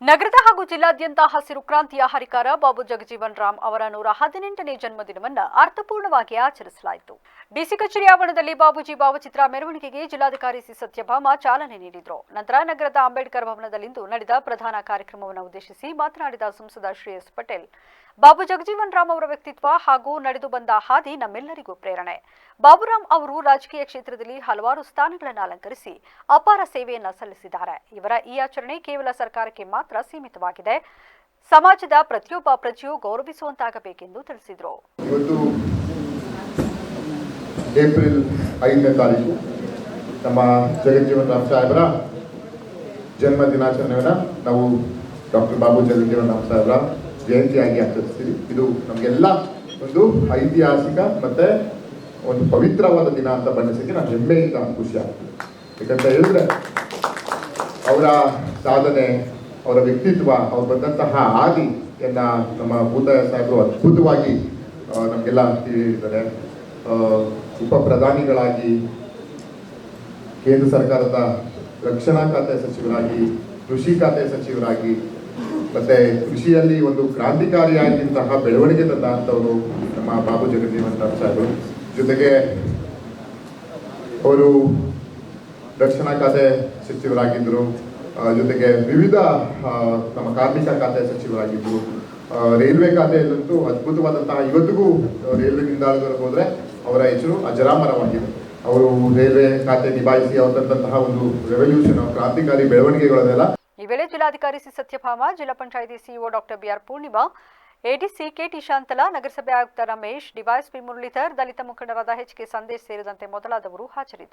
ನಗರದ ಹಾಗೂ ಜಿಲ್ಲಾದ್ಯಂತ ಹಸಿರು ಕ್ರಾಂತಿಯ ಹರಿಕಾರ ಬಾಬು ಜಗಜೀವನ್ ರಾಮ್ ಅವರ 118ನೇ ಜನ್ಮದಿನವನ್ನು ಅರ್ಥಪೂರ್ಣವಾಗಿ ಆಚರಿಸಲಾಯಿತು. ಡಿಸಿ ಕಚೇರಿ ಆವರಣದಲ್ಲಿ ಬಾಬೂಜಿ ಭಾವಚಿತ್ರ ಮೆರವಣಿಗೆಗೆ ಜಿಲ್ಲಾಧಿಕಾರಿ ಸಿ ಸತ್ಯಭಾಮ ಚಾಲನೆ ನೀಡಿದರು. ನಂತರ ನಗರದ ಅಂಬೇಡ್ಕರ್ ಭವನದಲ್ಲಿಂದು ನಡೆದ ಪ್ರಧಾನ ಕಾರ್ಯಕ್ರಮವನ್ನು ಉದ್ದೇಶಿಸಿ ಮಾತನಾಡಿದ ಸಂಸದ ಶ್ರೀ ಎಸ್ ಪಟೇಲ್, ಬಾಬು ಜಗಜೀವನ್ ರಾಮ್ ಅವರ ವ್ಯಕ್ತಿತ್ವ ಹಾಗೂ ನಡೆದು ಬಂದ ಹಾದಿ ನಮ್ಮೆಲ್ಲರಿಗೂ ಪ್ರೇರಣೆ. ಬಾಬುರಾಮ್ ಅವರು ರಾಜಕೀಯ ಕ್ಷೇತ್ರದಲ್ಲಿ ಹಲವಾರು ಸ್ಥಾನಗಳನ್ನು ಅಲಂಕರಿಸಿ ಅಪಾರ ಸೇವೆಯನ್ನು ಸಲ್ಲಿಸಿದ್ದಾರೆ. ಇವರ ಈ ಆಚರಣೆ ಕೇವಲ ಸರ್ಕಾರಕ್ಕೆ ಮಾತ್ರ ಸೀಮಿತವಾಗಿದೆ. ಸಮಾಜದ ಪ್ರತಿಯೊಬ್ಬ ಪ್ರಜೆಯೂ ಗೌರವಿಸುವಂತಾಗಬೇಕೆಂದು ತಿಳಿಸಿದರು. ಏಪ್ರಿಲ್ 5ನೇ ತಾರೀಕು ನಮ್ಮ ಜಗಜೀವನ್ ರಾಮ್ ಸಾಹೇಬರ ಜನ್ಮ ದಿನಾಚರಣೆಯನ್ನು ನಾವು ಡಾಕ್ಟರ್ ಬಾಬು ಜಗಜೀವನ್ ರಾಮ್ ಸಾಹೇಬರ ಜಯಂತಿಯಾಗಿ ಆಚರಿಸ್ತೀವಿ. ಇದು ನಮಗೆಲ್ಲ ಒಂದು ಐತಿಹಾಸಿಕ ಮತ್ತೆ ಒಂದು ಪವಿತ್ರವಾದ ದಿನ ಅಂತ ಬಣ್ಣಿಸೋಕ್ಕೆ ನಾನು ಹೆಮ್ಮೆಯಿಂದ ಖುಷಿ ಆಗ್ತೀನಿ. ಯಾಕಂತ ಹೇಳಿದ್ರೆ ಅವರ ಸಾಧನೆ, ಅವರ ವ್ಯಕ್ತಿತ್ವ, ಅವ್ರು ಬಂದಂತಹ ಹಾದಿಯನ್ನು ನಮ್ಮ ಭೂತಾಯ ಸಾಹೇಬರು ಅದ್ಭುತವಾಗಿ ನಮಗೆಲ್ಲ ಹೇಳಿದ್ದಾರೆ. ಉಪ ಪ್ರಧಾನಿಗಳಾಗಿ, ಕೇಂದ್ರ ಸರ್ಕಾರದ ರಕ್ಷಣಾ ಖಾತೆ ಸಚಿವರಾಗಿ, ಕೃಷಿ ಖಾತೆ ಸಚಿವರಾಗಿ, ಮತ್ತೆ ಕೃಷಿಯಲ್ಲಿ ಒಂದು ಕ್ರಾಂತಿಕಾರಿಯಾಗಿಂತಹ ಬೆಳವಣಿಗೆ ತಂದಂಥವರು ನಮ್ಮ ಬಾಬು ಜಗಜೀವನ್ ರಾಮ್ ಸಾಹೇಬರು. ಜೊತೆಗೆ ಅವರು ರಕ್ಷಣಾ ಖಾತೆ ಸಚಿವರಾಗಿದ್ದರು, ಜೊತೆಗೆ ವಿವಿಧ ನಮ್ಮ ಕಾರ್ಮಿಕ ಖಾತೆ ಸಚಿವರಾಗಿದ್ದರು. ರೈಲ್ವೆ ಖಾತೆಯಲ್ಲಂತೂ ಅದ್ಭುತವಾದಂತಹ, ಇವತ್ತಿಗೂ ರೈಲ್ವೆ ನಿಲ್ದಾಣಗಳಿಗೆ ಹೋದರೆ ಅವರ ಹೆಸರು ಅಜರಾಮರವಾಗಿದೆ. ಅವರು ರೈಲ್ವೆ ಖಾತೆ ನಿಭಾಯಿಸಿ ಅವರಂತಹ ಒಂದು ರೆವಲ್ಯೂಷನ್, ಕ್ರಾಂತಿಕಾರಿ ಬೆಳವಣಿಗೆಗಳನ್ನೆಲ್ಲ. ಈ ವೇಳೆ ಜಿಲ್ಲಾಧಿಕಾರಿ ಸಿ ಸತ್ಯಭಾಮ, ಜಿಲ್ಲಾ panchayat CEO doctor BR Purnima, ADC KT Shantala, ನಗರಸಭೆ ಆಯುಕ್ತ ರಮೇಶ್, ಡಿವೈಎಸ್ಪಿ ಮುರಳೀಧರ್, ದಲಿತ ಮುಖಂಡರಾದ ಎಚ್ಕೆ ಸಂದೇಶ್ ಸೇರಿದಂತೆ ಮೊದಲಾದವರು ಹಾಜರಿದ್ದರು.